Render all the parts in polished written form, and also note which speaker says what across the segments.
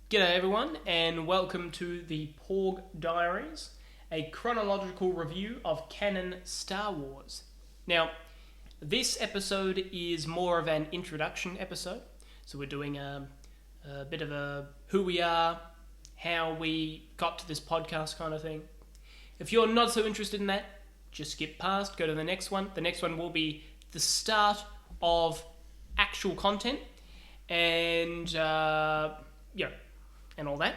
Speaker 1: G'day everyone, and welcome to the Porg Diaries, a chronological review of canon Star Wars. Now, this episode is more of an introduction episode, so we're doing a bit of a who we are, how we got to this podcast kind of thing. If you're not so interested in that, just skip past, go to the next one. The next one will be the start of actual content, and and all that.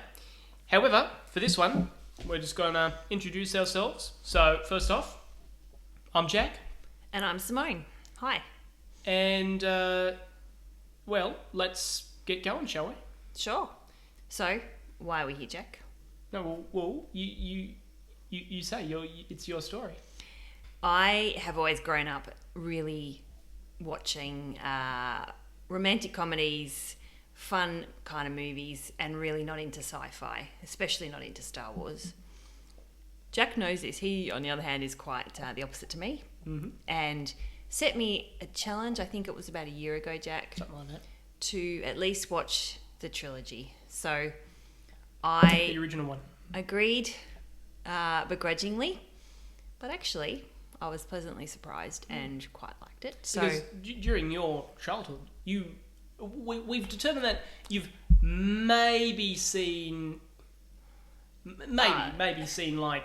Speaker 1: However, for this one, we're just going to introduce ourselves. So, first off, I'm Jack.
Speaker 2: And I'm Simone. Hi.
Speaker 1: And, let's get going, shall we?
Speaker 2: Sure. So, why are we here, Jack?
Speaker 1: No, well, you say, it's your story.
Speaker 2: I have always grown up really watching romantic comedies, fun kind of movies, and really not into sci-fi, especially not into Star Wars. Jack knows this. He, on the other hand, is quite the opposite to me, and set me a challenge. I think it was about a year ago, Jack,
Speaker 1: Something like that.
Speaker 2: to at least watch the trilogy. So
Speaker 1: The original one.
Speaker 2: agreed begrudgingly, but actually I was pleasantly surprised and quite liked it. So
Speaker 1: Because during your childhood, we've determined that you've maybe seen like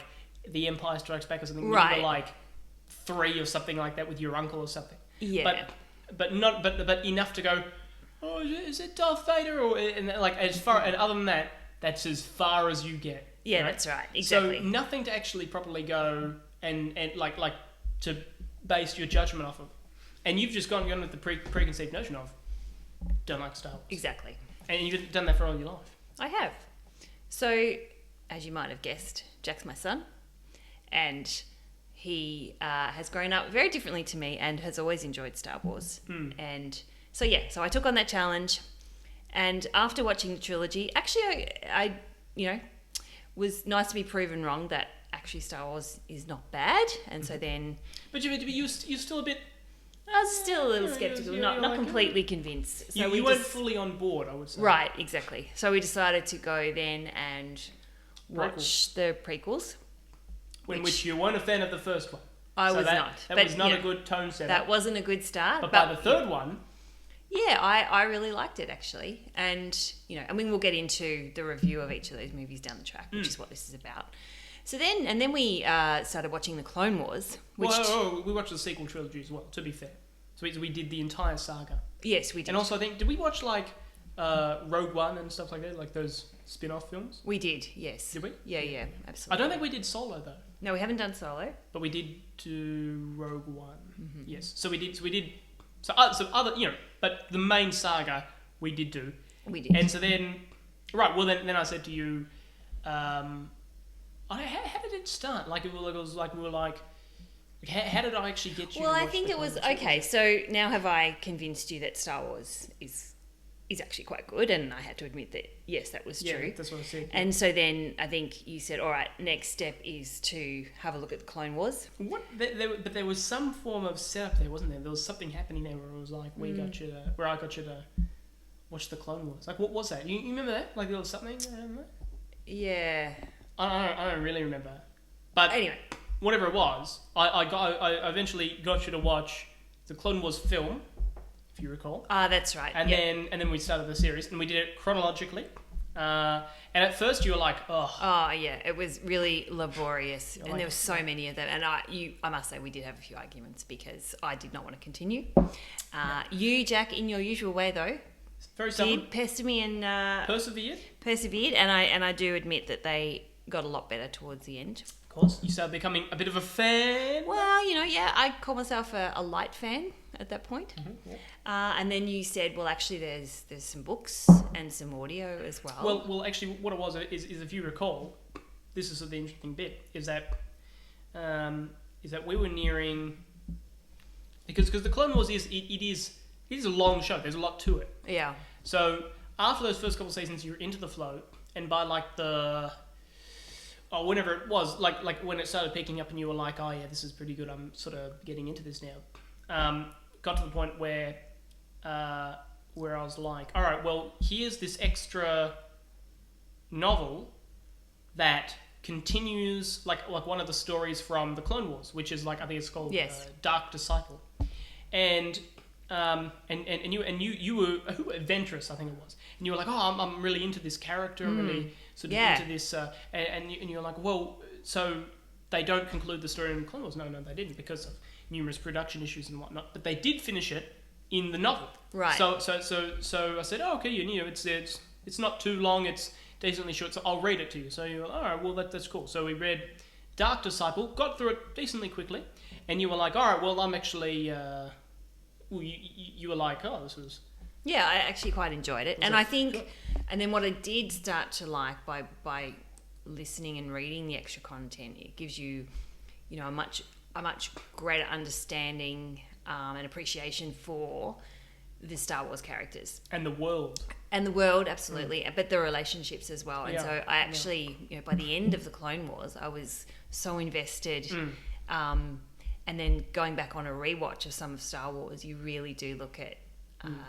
Speaker 1: The Empire Strikes Back or something. When you were like 3 or something like that with your uncle or something.
Speaker 2: yeah,
Speaker 1: But enough to go, oh, is it Darth Vader? And other than that, that's as far as you get.
Speaker 2: yeah,
Speaker 1: right?
Speaker 2: that's right, exactly.
Speaker 1: So nothing to actually properly go and to base your judgment off of. And you've just gone with the preconceived notion of don't like Star Wars.
Speaker 2: Exactly.
Speaker 1: And you've done that for all your life.
Speaker 2: I have. So, as you might have guessed, Jack's my son, and he has grown up very differently to me and has always enjoyed Star Wars. And so I took on that challenge, and after watching the trilogy, actually I was nice to be proven wrong that actually Star Wars is not bad, and so then...
Speaker 1: But you're still a bit...
Speaker 2: I was still a little skeptical, not
Speaker 1: like,
Speaker 2: completely convinced. So
Speaker 1: you weren't fully on board, I would say.
Speaker 2: Right, exactly. So we decided to go then and watch the prequels.
Speaker 1: Which you weren't a fan of the first one.
Speaker 2: I was not.
Speaker 1: That was not a good tone setter.
Speaker 2: That wasn't a good start.
Speaker 1: But by the third one...
Speaker 2: Yeah, I really liked it, actually. And, we'll get into the review of each of those movies down the track, which is what this is about. So then we started watching the Clone Wars.
Speaker 1: We watched the sequel trilogy as well, to be fair. So we did the entire saga.
Speaker 2: Yes, we did.
Speaker 1: And also, I think, did we watch Rogue One and stuff like that, like those spin-off films?
Speaker 2: We did, yes.
Speaker 1: Did we?
Speaker 2: Yeah, absolutely.
Speaker 1: I don't think we did Solo though.
Speaker 2: No, we haven't done Solo.
Speaker 1: But we did do Rogue One. Mm-hmm. Yes. So we did. So other, but the main saga we did do.
Speaker 2: We did.
Speaker 1: And so then, right. Well, then I said to you, how did it start? Like it was like we were like, how did I actually get you?
Speaker 2: Well,
Speaker 1: to
Speaker 2: I
Speaker 1: watch
Speaker 2: think
Speaker 1: the
Speaker 2: it was
Speaker 1: Clone Wars?
Speaker 2: okay. So now have I convinced you that Star Wars is actually quite good? And I had to admit that yes, that was true.
Speaker 1: Yeah, that's what I said.
Speaker 2: And so then I think you said, all right, next step is to have a look at the Clone Wars.
Speaker 1: But there was some form of setup there, wasn't there? There was something happening there where it was like I got you to watch the Clone Wars. Like what was that? You remember that? Like there was something around that?
Speaker 2: Yeah.
Speaker 1: I don't really remember. But
Speaker 2: anyway,
Speaker 1: whatever it was, I eventually got you to watch the Clone Wars film, if you recall.
Speaker 2: That's right.
Speaker 1: And then we started the series, and we did it chronologically. And at first you were like, oh.
Speaker 2: Oh yeah, it was really laborious, and there were so many of them. And I must say, we did have a few arguments because I did not want to continue. You, Jack, in your usual way though,
Speaker 1: very stubborn.
Speaker 2: did pester me and persevered, and I do admit that they got a lot better towards the end.
Speaker 1: Of course, you started becoming a bit of a fan.
Speaker 2: Well, I call myself a light fan at that point.
Speaker 1: Mm-hmm, yeah.
Speaker 2: And then you said, well, actually, there's some books and some audio as well.
Speaker 1: Well, actually, what it was is if you recall, this is the interesting bit is that we were nearing because the Clone Wars it is a long show. There's a lot to it.
Speaker 2: Yeah.
Speaker 1: So after those first couple of seasons, you're into the flow, and by whenever it was, like when it started picking up and you were like, oh yeah, this is pretty good, I'm sort of getting into this now. Got to the point where I was like, all right, well, here's this extra novel that continues like one of the stories from the Clone Wars, which is like I think it's called
Speaker 2: Yes.
Speaker 1: Dark Disciple, and you were Ventress, I think it was, and you were like, oh, I'm really into this character, I'm really sort of into this, and you're like, well, so they don't conclude the story in the Clone Wars? No, they didn't, because of numerous production issues and whatnot, but they did finish it in the novel.
Speaker 2: Right.
Speaker 1: So I said, oh, okay, you know, it's not too long, it's decently short, so I'll read it to you. So you're like, all right, well, that's cool. So we read Dark Disciple, got through it decently quickly, and you were like, all right, well, I'm actually, you were like, oh, this was...
Speaker 2: Yeah, I actually quite enjoyed it. And I think, and then what I did start to like by listening and reading the extra content, it gives you, you know, a much greater understanding and appreciation for the Star Wars characters.
Speaker 1: And the world.
Speaker 2: And the world, absolutely, but the relationships as well. And so I actually, you know, by the end of the Clone Wars, I was so invested. And then going back on a rewatch of some of Star Wars, you really do look at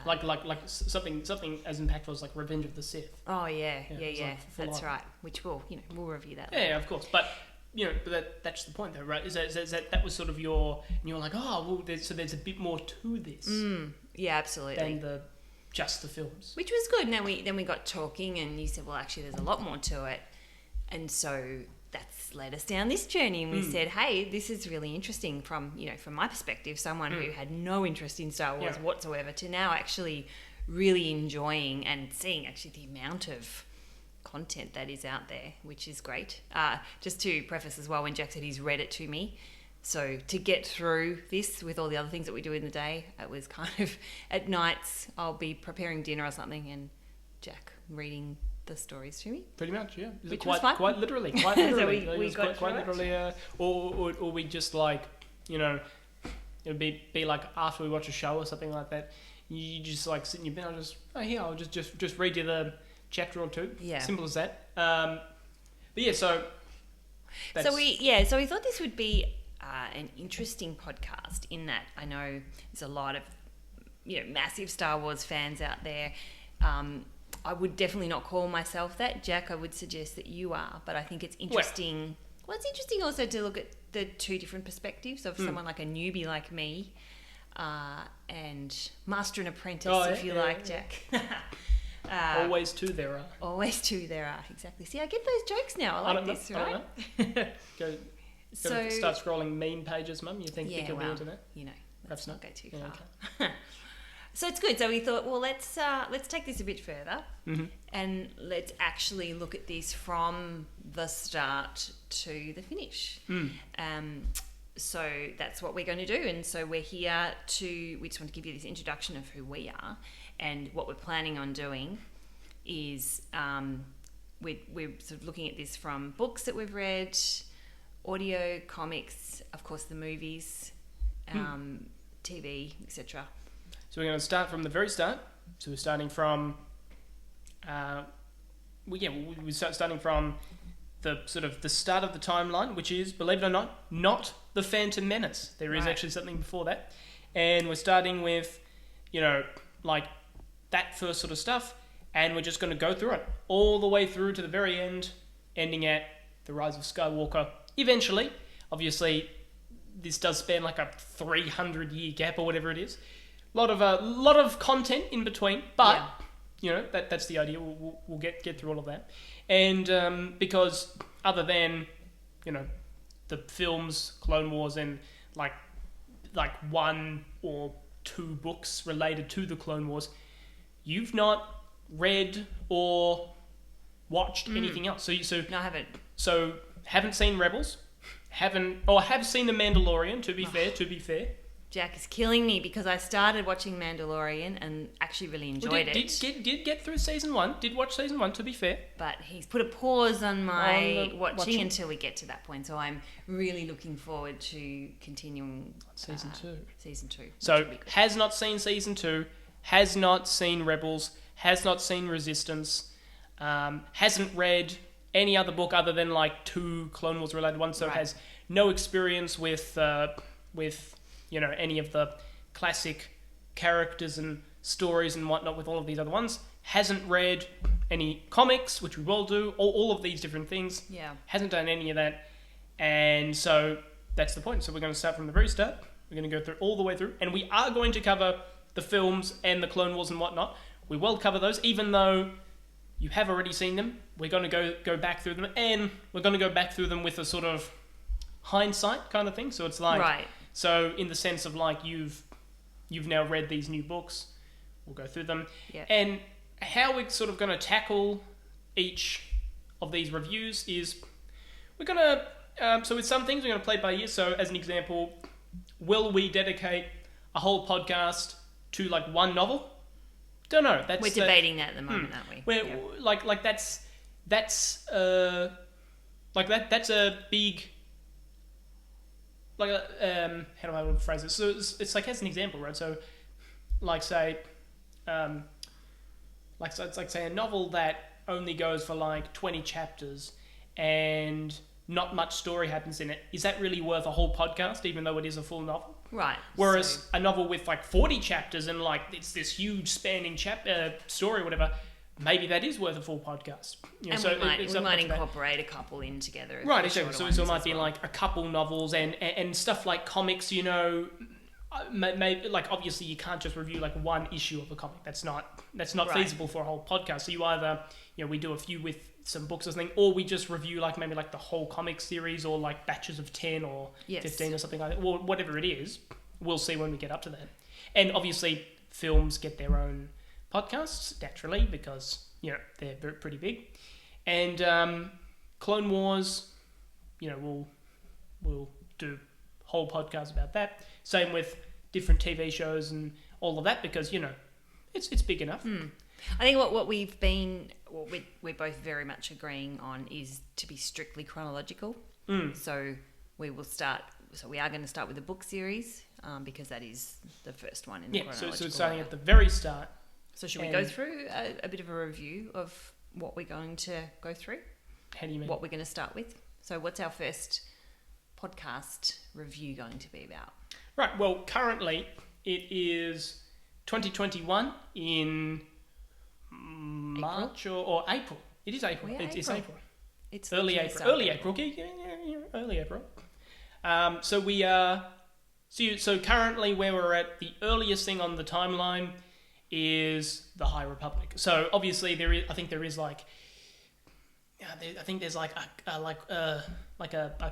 Speaker 1: like something as impactful as like Revenge of the Sith.
Speaker 2: Oh yeah.
Speaker 1: Like
Speaker 2: That's right. Which we'll review that.
Speaker 1: Yeah, of course. But you know, that's the point, though, right? Is that was sort of your, and you're like, oh, well, there's a bit more to this.
Speaker 2: Yeah, absolutely.
Speaker 1: Than just the films,
Speaker 2: which was good. And then we got talking, and you said, well, actually, there's a lot more to it, and so that's led us down this journey. And we said, hey, this is really interesting from my perspective, someone who had no interest in Star Wars whatsoever, to now actually really enjoying and seeing actually the amount of content that is out there, which is great. Just to preface as well, when Jack said he's read it to me, so to get through this with all the other things that we do in the day, it was kind of at nights I'll be preparing dinner or something, and Jack reading the stories to me.
Speaker 1: Pretty much, yeah.
Speaker 2: Which was fun.
Speaker 1: Quite literally.
Speaker 2: So we got
Speaker 1: quite literally, or we just like, you know, it would be like after we watch a show or something like that, you just like sit in your bed, I'll just read you the chapter or two.
Speaker 2: Yeah.
Speaker 1: Simple as that. But yeah, so
Speaker 2: we thought this would be an interesting podcast, in that I know there's a lot of, you know, massive Star Wars fans out there. I would definitely not call myself that. Jack, I would suggest that you are, but I think it's interesting. Well, it's interesting also to look at the two different perspectives of someone like a newbie like me, and master and apprentice, if you like, Jack.
Speaker 1: Always two there are.
Speaker 2: Always two there are, exactly. See, I get those jokes now. I like this, right?
Speaker 1: I don't know. Go start scrolling meme pages, Mum. You think you'll be into that?
Speaker 2: You know,
Speaker 1: perhaps not
Speaker 2: go too far.
Speaker 1: Okay.
Speaker 2: So it's good. So we thought, well, let's take this a bit further, and let's actually look at this from the start to the finish. So that's what we're going to do. And so we're here we just want to give you this introduction of who we are, and what we're planning on doing is we're sort of looking at this from books that we've read, audio, comics, of course the movies, TV, etc.
Speaker 1: So we're going to start from the very start. So we're starting from, we start starting from the sort of the start of the timeline, which is, believe it or not the Phantom Menace. There is actually something before that, and we're starting with, you know, like that first sort of stuff, and we're just going to go through it all the way through to the very end, ending at the Rise of Skywalker. Eventually, obviously, this does span like a 300-year gap or whatever it is. A lot of content in between, but you know that's the idea. We'll get through all of that, and because other than, you know, the films, Clone Wars, and like one or two books related to the Clone Wars, you've not read or watched anything else. So
Speaker 2: No, I haven't.
Speaker 1: So haven't seen Rebels, have seen The Mandalorian. To be fair.
Speaker 2: Jack is killing me because I started watching Mandalorian and actually really enjoyed it.
Speaker 1: Did get through season 1. Did watch season 1, to be fair.
Speaker 2: But he's put a pause on my watching until we get to that point. So I'm really looking forward to continuing
Speaker 1: season 2.
Speaker 2: Season 2.
Speaker 1: So has not seen season 2, has not seen Rebels, has not seen Resistance, hasn't read any other book other than like 2 Clone Wars related ones. So has no experience with you know, any of the classic characters and stories and whatnot with all of these other ones. Hasn't read any comics, which we will do, all of these different things.
Speaker 2: Yeah.
Speaker 1: Hasn't done any of that. And so that's the point. So we're going to start from the very start. We're going to go through all the way through. And we are going to cover the films and the Clone Wars and whatnot. We will cover those, even though you have already seen them. We're going to go back through them. And we're going to go back through them with a sort of hindsight kind of thing. So it's like...
Speaker 2: Right.
Speaker 1: So in the sense of like you've now read these new books. We'll go through them.
Speaker 2: Yeah.
Speaker 1: And how we're sort of going to tackle each of these reviews is we're going to... so with some things, we're going to play by ear. So as an example, will we dedicate a whole podcast to like one novel? Don't know.
Speaker 2: We're debating that at the moment, aren't we?
Speaker 1: We're, like that's a big... Like, how do I phrase it? So it's like, as an example, right? So, like, say, it's like, say, a novel that only goes for, like, 20 chapters and not much story happens in it. Is that really worth a whole podcast, even though it is a full novel?
Speaker 2: Right.
Speaker 1: Whereas a novel with, like, 40 chapters and, like, it's this huge spanning story or whatever, maybe that is worth a full podcast. You know,
Speaker 2: and
Speaker 1: so
Speaker 2: we might incorporate a couple in together.
Speaker 1: Right, exactly. So it might be like a couple novels and stuff like comics, you know, maybe, like, obviously you can't just review like one issue of a comic. That's not right. Feasible for a whole podcast. So you either, you know, we do a few with some books or something, or we just review like maybe like the whole comic series or like batches of 10 or 15 or something like that. Or whatever it is. We'll see when we get up to that. And obviously films get their own podcasts, naturally, because, you know, they're pretty big. And Clone Wars, you know, we'll do whole podcasts about that. Same with different TV shows and all of that, because, you know, it's big enough.
Speaker 2: I think what we're both very much agreeing on is to be strictly chronological. So we are going to start with the book series, because that is the first one in the chronological
Speaker 1: so it's starting at the very start.
Speaker 2: So should we go through a bit of a review of what we're going to go through?
Speaker 1: How do you mean?
Speaker 2: What we're going to start with? So what's our first podcast review going to be about?
Speaker 1: Right, well, currently it is 2021 in March or April. It is April. It's April.
Speaker 2: It's
Speaker 1: early April. Early April. Yeah, early April. So we are... So currently where we're at, the earliest thing on the timeline is the High Republic. So obviously I think there's like a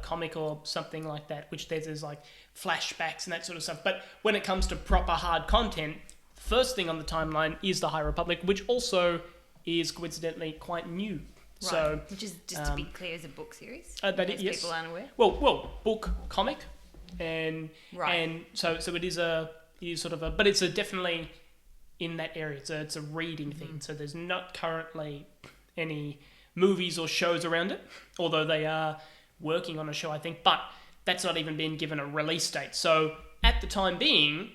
Speaker 1: comic or something like that, which there's like flashbacks and that sort of stuff. But when it comes to proper hard content, the first thing on the timeline is the High Republic, which also is coincidentally quite new.
Speaker 2: Right.
Speaker 1: So,
Speaker 2: which is, just to be clear, is a book series.
Speaker 1: Yes.
Speaker 2: People aren't aware.
Speaker 1: Well, book, comic, and so it is sort of a, but it's a definitely in that area. It's a reading thing. So there's not currently any movies or shows around it, although they are working on a show, I think. But that's not even been given a release date. So at the time being,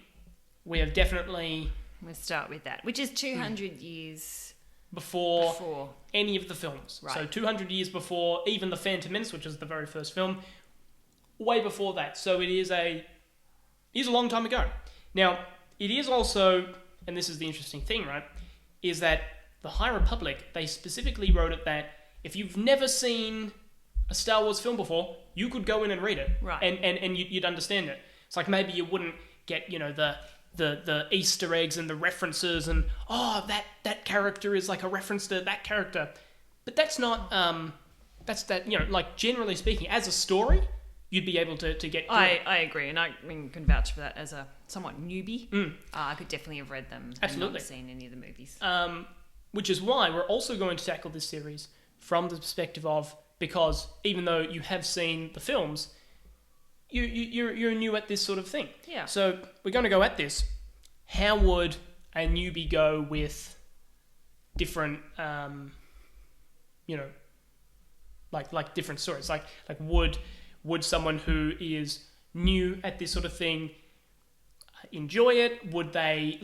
Speaker 1: we have definitely...
Speaker 2: We'll start with that, which is 200 years...
Speaker 1: Before any of the films.
Speaker 2: Right.
Speaker 1: So 200 years before even The Phantom Menace, which is the very first film. Way before that. So it is a long time ago. Now, it is also... And this is the interesting thing, right, is that the High Republic, they specifically wrote it that if you've never seen a Star Wars film before, you could go in and read it.
Speaker 2: Right.
Speaker 1: And you'd understand it. It's like maybe you wouldn't get, you know, the Easter eggs and the references and, that character is like a reference to that character. But that's not, you know, like generally speaking, as a story, you'd be able to get...
Speaker 2: I agree, and I can vouch for that as a somewhat newbie. I could definitely have read them and not seen any of the movies.
Speaker 1: Which is why we're also going to tackle this series from the perspective of, because even though you have seen the films, you're new at this sort of thing.
Speaker 2: Yeah.
Speaker 1: So we're going to go at this. How would a newbie go with different, you know, like different stories? Like would someone who is new at this sort of thing enjoy it? Would they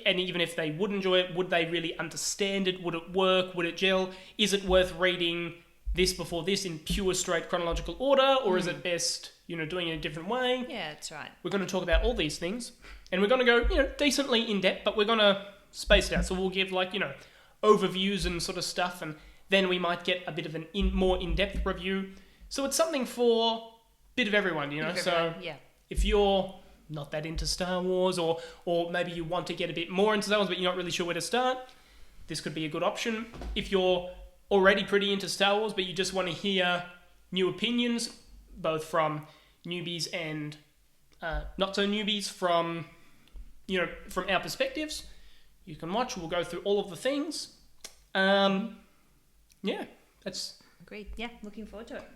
Speaker 1: and even if they would enjoy it, would they really understand it? Would it work? Would it gel? Is it worth reading this before this in pure straight chronological order, or is it best, you know, doing it a different way?
Speaker 2: Yeah, that's right.
Speaker 1: We're going to talk about all these things, and we're going to go, you know, decently in depth, but we're going to space it out. So we'll give, like, you know, overviews and sort of stuff, and then we might get a bit of an more in-depth review. So it's something for a bit of everyone, you know. So if you're not that into Star Wars, or maybe you want to get a bit more into Star Wars, but you're not really sure where to start, this could be a good option. If you're already pretty into Star Wars, but you just want to hear new opinions, both from newbies and not so newbies, from our perspectives, you can watch. We'll go through all of the things. That's
Speaker 2: agreed. Yeah, looking forward to it.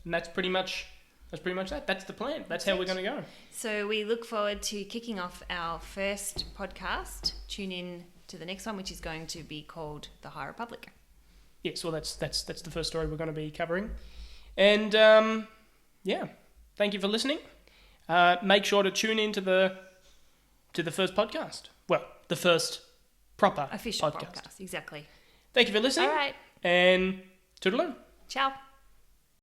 Speaker 1: And that's pretty much that. That's the plan. That's how we're going to go.
Speaker 2: So we look forward to kicking off our first podcast. Tune in to the next one, which is going to be called The High Republic.
Speaker 1: Yes, well, that's the first story we're going to be covering. And thank you for listening. Make sure to tune in to the first podcast. Well, the first proper
Speaker 2: official podcast. Exactly.
Speaker 1: Thank you for listening.
Speaker 2: All right.
Speaker 1: And toodaloo.
Speaker 2: Ciao.